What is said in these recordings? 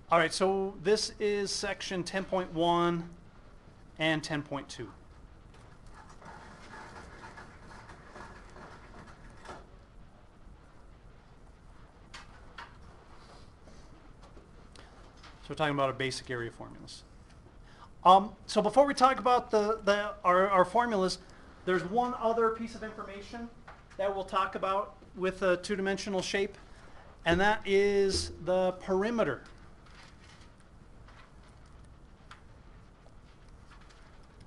All right, so this is section 10.1 and 10.2. So we're talking about our basic area formulas. So before we talk about our formulas, there's one other piece of information that we'll talk about with a two-dimensional shape, and that is the perimeter.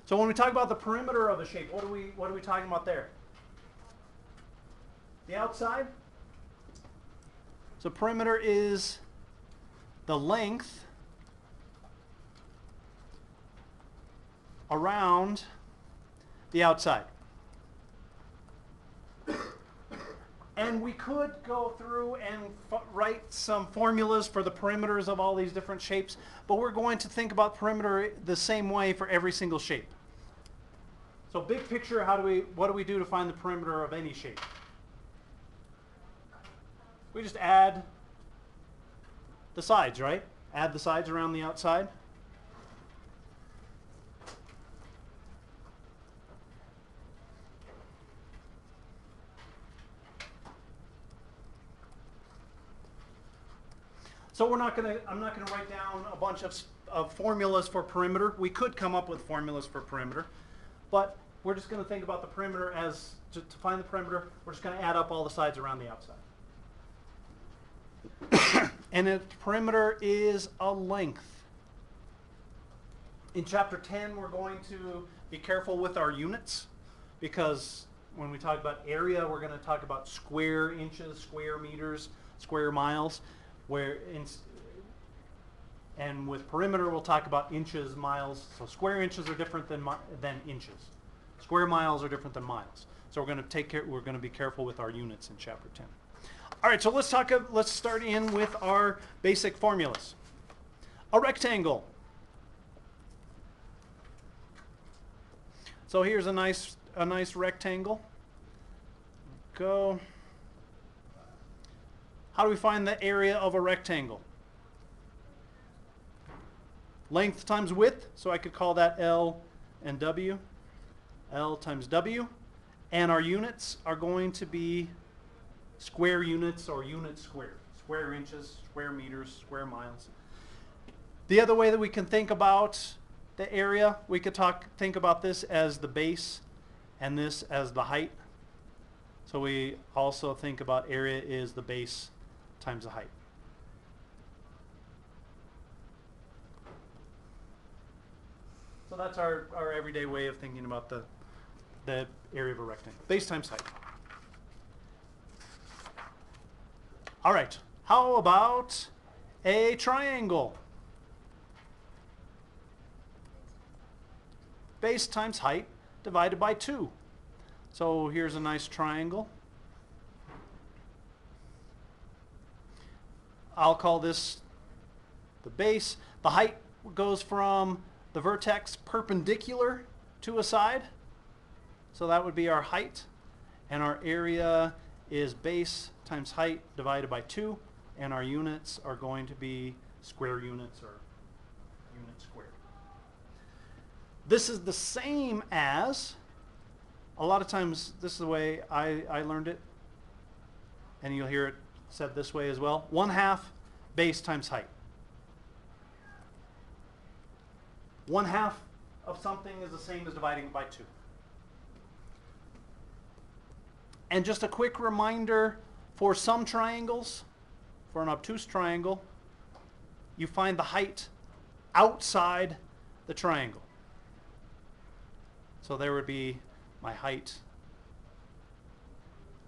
So when we talk about the perimeter of a shape, what are we talking about there? The outside. So perimeter is the length around the outside. And we could go through and write some formulas for the perimeters of all these different shapes, but we're going to think about perimeter the same way for every single shape. So big picture, what do we do to find the perimeter of any shape? We just add the sides, right? Add the sides around the outside. So I'm not gonna write down a bunch of formulas for perimeter. We could come up with formulas for perimeter, but we're just gonna think about the perimeter as, to find the perimeter, we're just gonna add up all the sides around the outside. And the perimeter is a length. In chapter 10, we're going to be careful with our units, because when we talk about area, we're gonna talk about square inches, square meters, square miles. And with perimeter, we'll talk about inches, miles. So square inches are different than inches. Square miles are different than miles. So we're going to be careful with our units in chapter 10. All right, so let's start in with our basic formulas. A rectangle. So here's a nice rectangle. Go. How do we find the area of a rectangle? Length times width, so I could call that L and W. L times W. And our units are going to be square units or units squared. Square inches, square meters, square miles. The other way that we can think about the area, we could think about this as the base and this as the height. So we also think about area is the base times the height. So that's our everyday way of thinking about the area of a rectangle. Base times height. All right, how about a triangle? Base times height divided by 2. So here's a nice triangle. I'll call this the base. The height goes from the vertex perpendicular to a side. So that would be our height. And our area is base times height divided by 2. And our units are going to be square units or units squared. This is the same as, a lot of times this is the way I learned it. And you'll hear it said this way as well. 1/2 base times height. 1/2 of something is the same as dividing it by 2. And just a quick reminder, for some triangles, for an obtuse triangle, you find the height outside the triangle. So there would be, my height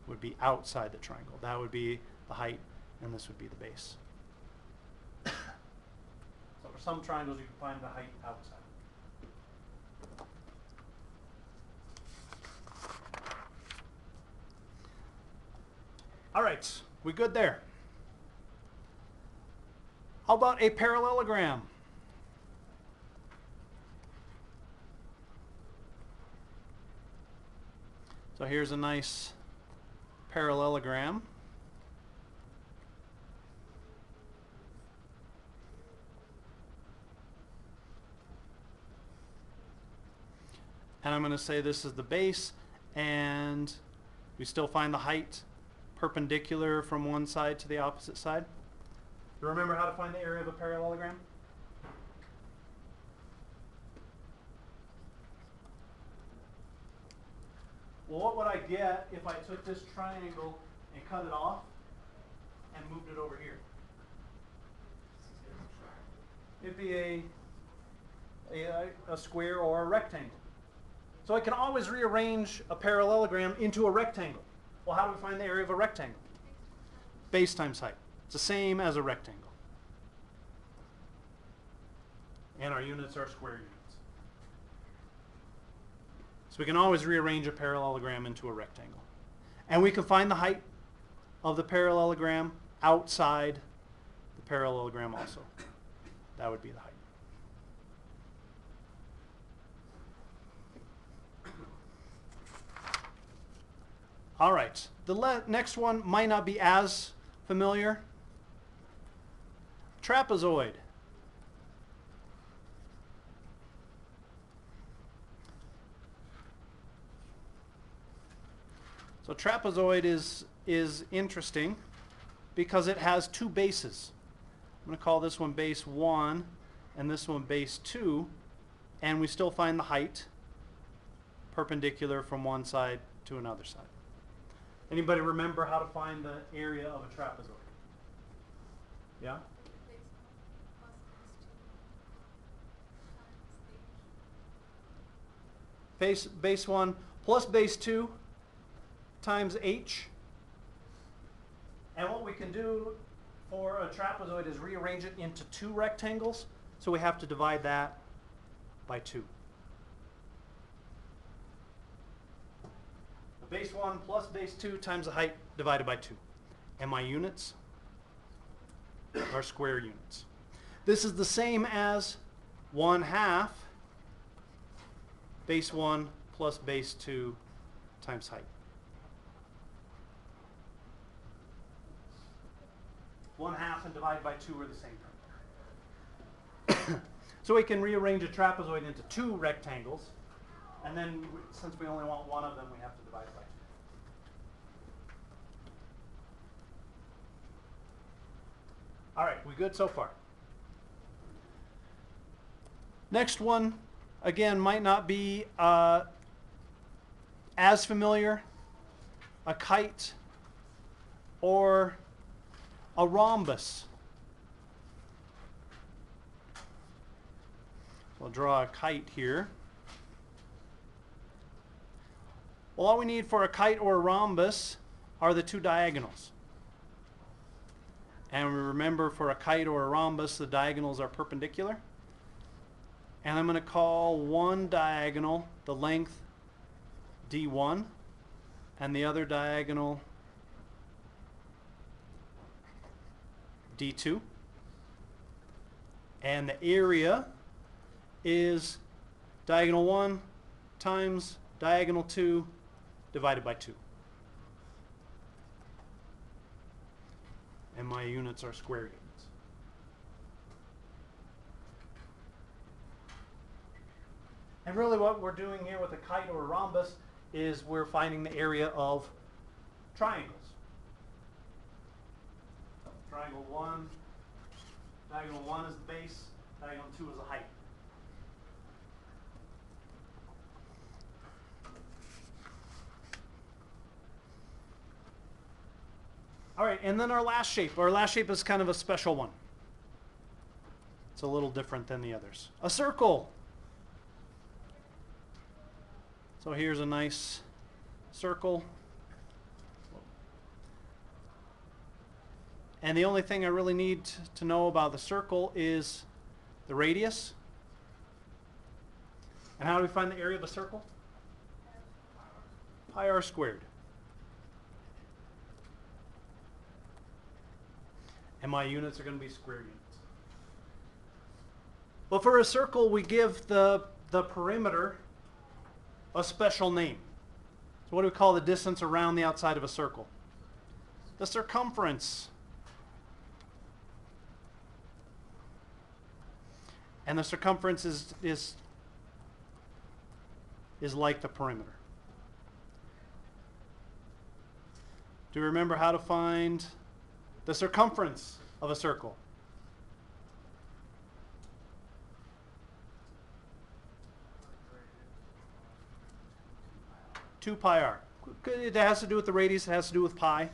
would be outside the triangle. That would be the height, and this would be the base. So for some triangles, you can find the height outside. All right, we good there? How about a parallelogram? So here's a nice parallelogram. And I'm going to say this is the base, and we still find the height perpendicular from one side to the opposite side. You remember how to find the area of a parallelogram? Well, what would I get if I took this triangle and cut it off and moved it over here? It'd be a square or a rectangle. So I can always rearrange a parallelogram into a rectangle. Well, how do we find the area of a rectangle? Base times height. It's the same as a rectangle. And our units are square units. So we can always rearrange a parallelogram into a rectangle. And we can find the height of the parallelogram outside the parallelogram also. That would be the height. All right, the next one might not be as familiar. Trapezoid. So trapezoid is interesting because it has two bases. I'm going to call this one base 1 and this one base 2, and we still find the height perpendicular from one side to another side. Anybody remember how to find the area of a trapezoid? Yeah? Base 1 plus base 2 times h. And what we can do for a trapezoid is rearrange it into two rectangles. So we have to divide that by 2. The base 1 plus base 2 times the height divided by 2. And my units are square units. This is the same as 1/2 base 1 plus base 2 times height. 1/2 and divided by 2 are the same thing. So we can rearrange a trapezoid into two rectangles, and then since we only want one of them, we have to divide it by 2. All right, we good so far? Next one, again, might not be as familiar. A kite or a rhombus. We'll draw a kite here. Well, all we need for a kite or a rhombus are the two diagonals. And remember, for a kite or a rhombus, the diagonals are perpendicular. And I'm going to call one diagonal the length d1 and the other diagonal d2. And the area is diagonal 1 times diagonal 2 divided by 2. And my units are square units. And really what we're doing here with a kite or a rhombus is we're finding the area of triangles. Triangle 1, diagonal 1 is the base, diagonal 2 is the height. All right, and then our last shape. Our last shape is kind of a special one. It's a little different than the others. A circle. So here's a nice circle. And the only thing I really need to know about the circle is the radius. And how do we find the area of a circle? Pi r squared. And my units are going to be square units. But for a circle, we give the perimeter a special name. So what do we call the distance around the outside of a circle? The circumference. And the circumference is is like the perimeter. Do you remember how to find the circumference of a circle? 2 pi r. It has to do with the radius. It has to do with pi.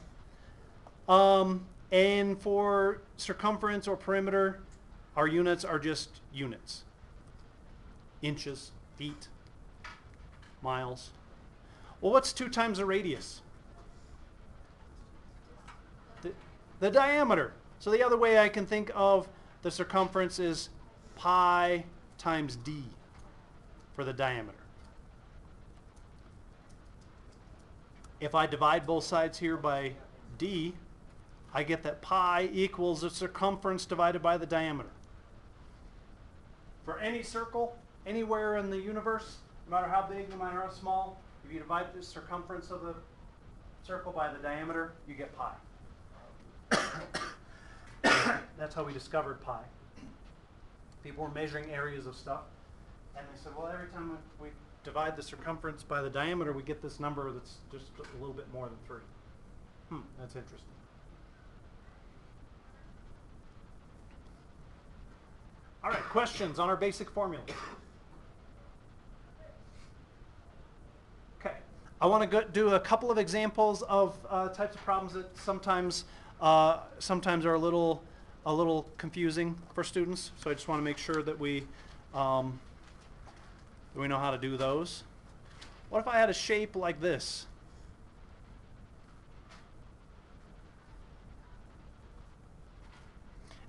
And for circumference or perimeter, our units are just units. Inches, feet, miles. Well, what's 2 times the radius? The diameter. So the other way I can think of the circumference is pi times d for the diameter. If I divide both sides here by d, I get that pi equals the circumference divided by the diameter. For any circle, anywhere in the universe, no matter how big, no matter how small, if you divide the circumference of the circle by the diameter, you get pi. That's how we discovered pi. People were measuring areas of stuff, and they said, well, every time we divide the circumference by the diameter, we get this number that's just a little bit more than 3. That's interesting. All right, questions on our basic formula? Okay, I want to do a couple of examples of types of problems that sometimes are a little confusing for students. So I just want to make sure that we know how to do those. What if I had a shape like this?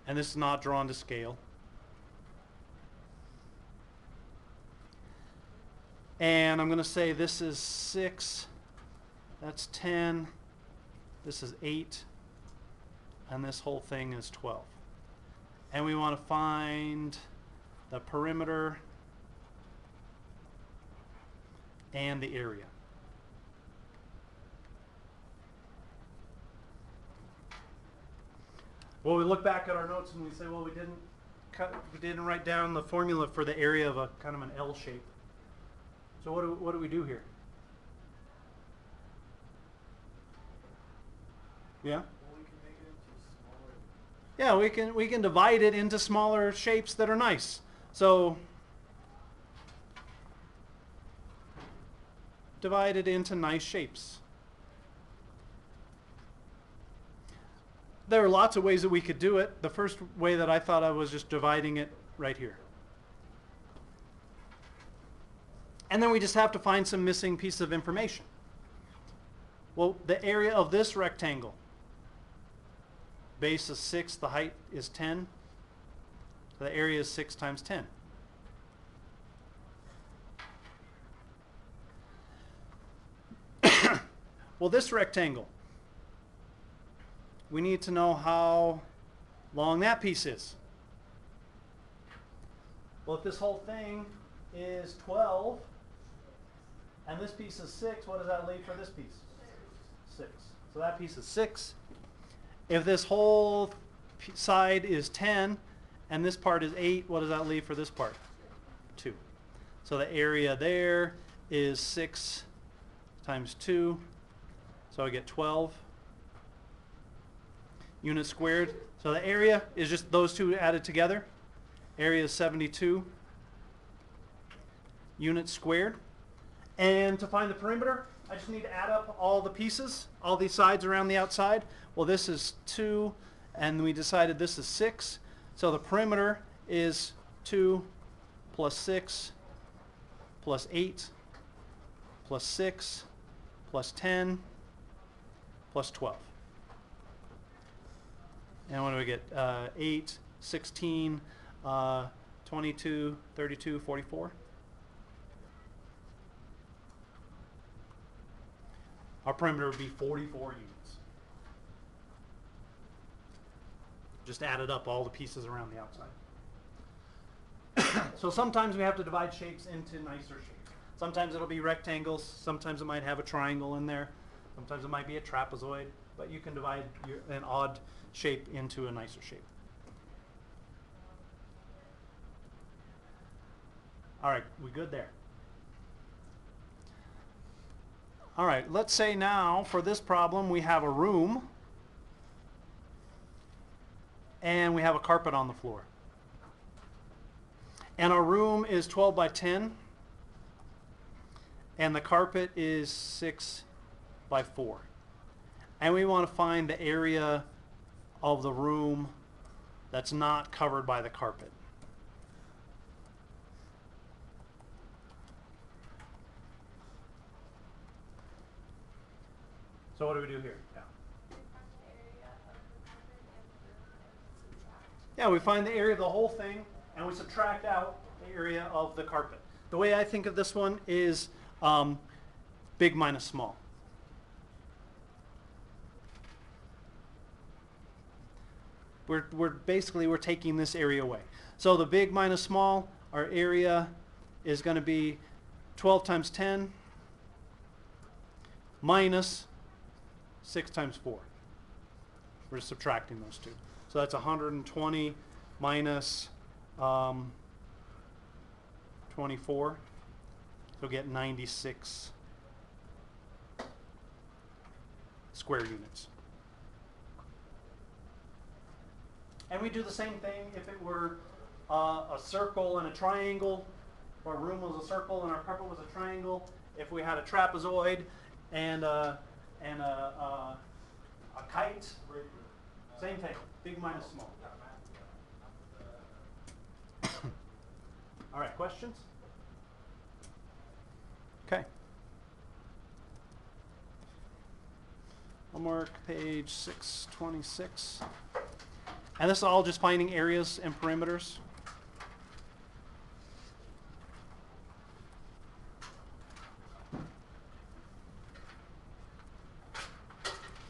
And this is not drawn to scale. And I'm going to say this is 6, that's 10, this is 8, and this whole thing is 12. And we want to find the perimeter and the area. Well, we look back at our notes and we say, well, we didn't write down the formula for the area of a kind of an L shape. So what do we do here? Yeah? Well, we can make it into smaller. Yeah, we can divide it into smaller shapes that are nice. So divide it into nice shapes. There are lots of ways that we could do it. The first way that I thought of was just dividing it right here. And then we just have to find some missing piece of information. Well, the area of this rectangle, base is 6, the height is 10. So the area is 6 times 10. Well, this rectangle, we need to know how long that piece is. Well, if this whole thing is 12, and this piece is 6, what does that leave for this piece? 6. So that piece is 6. If this whole side is 10, and this part is 8, what does that leave for this part? 2. So the area there is 6 times 2. So I get 12 units squared. So the area is just those two added together. Area is 72 units squared. And to find the perimeter, I just need to add up all the pieces, all these sides around the outside. Well, this is 2, and we decided this is 6. So the perimeter is 2 plus 6 plus 8 plus 6 plus 10 plus 12. And what do we get? 8, 16, 22, 32, 44. Our perimeter would be 44 units. Just added up all the pieces around the outside. So sometimes we have to divide shapes into nicer shapes. Sometimes it'll be rectangles. Sometimes it might have a triangle in there. Sometimes it might be a trapezoid. But you can divide an odd shape into a nicer shape. All right, we good there? All right, let's say now for this problem we have a room and we have a carpet on the floor. And our room is 12 by 10 and the carpet is 6 by 4. And we want to find the area of the room that's not covered by the carpet. So what do we do here? Yeah, we find the area of the whole thing and we subtract out the area of the carpet. The way I think of this one is big minus small. We're basically taking this area away. So the big minus small, our area is going to be 12 times 10 minus 6 times 4. We're just subtracting those two. So that's 120 minus 24. So we'll get 96 square units. And we do the same thing if it were a circle and a triangle, or a room was a circle and our carpet was a triangle. If we had a trapezoid and a kite, same thing, big minus small. All right, questions? Okay. Homework, page 626. And this is all just finding areas and perimeters.